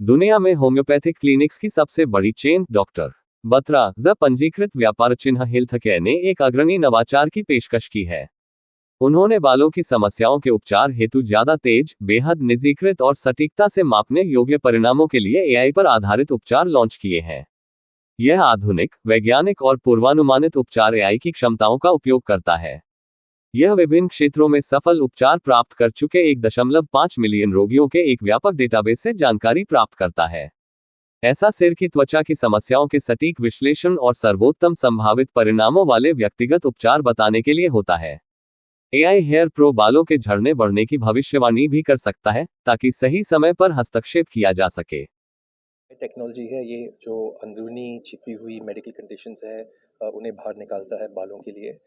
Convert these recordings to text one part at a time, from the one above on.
दुनिया में homeopathic clinics की सबसे बड़ी चेन डॉक्टर बत्रा ज पंजीकृत व्यापार चिन्ह हेल्थकेयर ने एक अग्रणी नवाचार की पेशकश की है। उन्होंने बालों की समस्याओं के उपचार हेतु ज्यादा तेज, बेहद निजीकृत और सटीकता से मापने योग्य परिणामों के लिए एआई पर आधारित उपचार लॉन्च किए हैं। यह आधुनिक, वैज्ञानिक और पूर्वानुमानित उपचार एआई की क्षमताओं का उपयोग करता है। यह विभिन्न क्षेत्रों में सफल उपचार प्राप्त कर चुके 1.5 मिलियन रोगियों के एक व्यापक डेटाबेस से जानकारी प्राप्त करता है। ऐसा सिर की त्वचा की समस्याओं के सटीक विश्लेषण और सर्वोत्तम संभावित परिणामों वाले व्यक्तिगत उपचार बताने के लिए होता है। एआई हेयर प्रो बालों के झड़ने बढ़ने की भविष्यवाणी भी कर सकता है, ताकि सही समय पर हस्तक्षेप किया जा सके। टेक्नोलॉजी है ये जो अंदरूनी छिपी हुई मेडिकल कंडीशंस है उन्हें बाहर निकालता है बालों के लिए।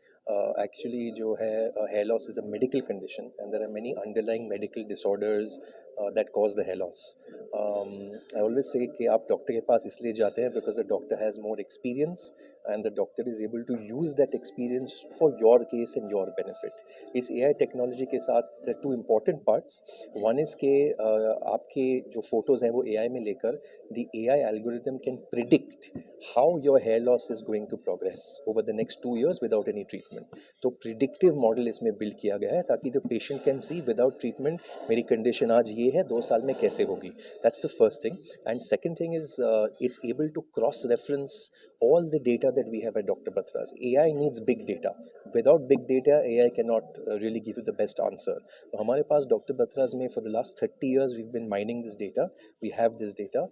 एक्चुअली जो है hair loss is a medical condition and there are many underlying medical disorders that cause the hair loss. I always say कि आप डॉक्टर के पास इसलिए जाते हैं because the doctor has more experience and the doctor is able to use that experience for your case and your benefit. इस AI technology के साथ two important parts. One is के आपके जो फोटोज़ हैं वो एआई में लेकर the AI algorithm can predict how your hair loss is going to progress over the next 2 years without any treatment. तो predictive model इसमें build किया गया है ताकि the patient can see without treatment मेरी condition आज ये है 2 साल में कैसे होगी. That's the first thing. And second thing is it's able to cross reference all the data that we have at Dr. Batra's. AI needs big data. Without big data, AI cannot really give you the best answer. तो हमारे पास Dr. Batra's में for the last 30 years we've been mining this data. We have this data.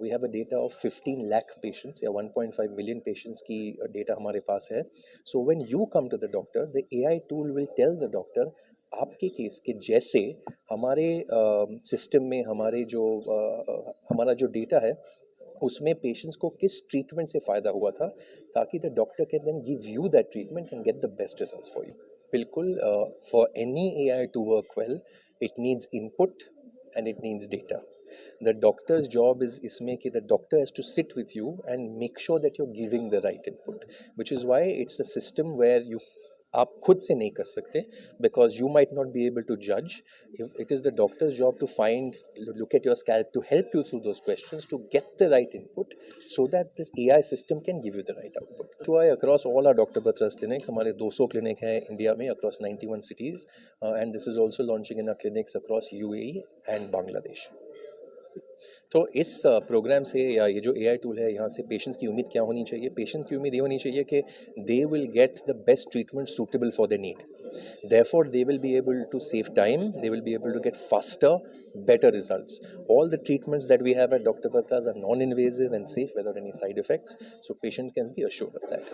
We have a data of 15 lakh patients या 1.5 million patients की data हमारे पास है. So when you come to the doctor, the AI tool will tell the doctor आपके case के जैसे हमारे system में हमारा जो डेटा है उसमें पेशेंट्स को किस ट्रीटमेंट से फ़ायदा हुआ था ताकि the doctor can then give you that treatment and get the best results for you. बिल्कुल, for any AI to work well it needs input and it needs data. The doctor's job is isme ki the doctor has to sit with you and make sure that you're giving the right input, which is why it's a system where you आप खुद से नहीं कर सकते because you might not be able to judge. If it is the doctor's job to look at your scalp to help you through those questions to get the right input so that this AI system can give you the right output. So I across all our Dr. Batra's clinics, हमारे 200 clinic हैं India में across 91 cities, and this is also launching in our clinics across UAE and Bangladesh. तो इस programme से या ये जो AI tool है यहाँ से पेशेंट्स की उम्मीद क्या होनी चाहिए? पेशेंट की उम्मीद ये होनी चाहिए कि they will get the best treatment suitable for the need. Therefore, they will be able to save time, they will be able to get faster, better results. All the treatments that we have at Dr. Batra's are non-invasive and safe without any side effects, so patient can be assured of that.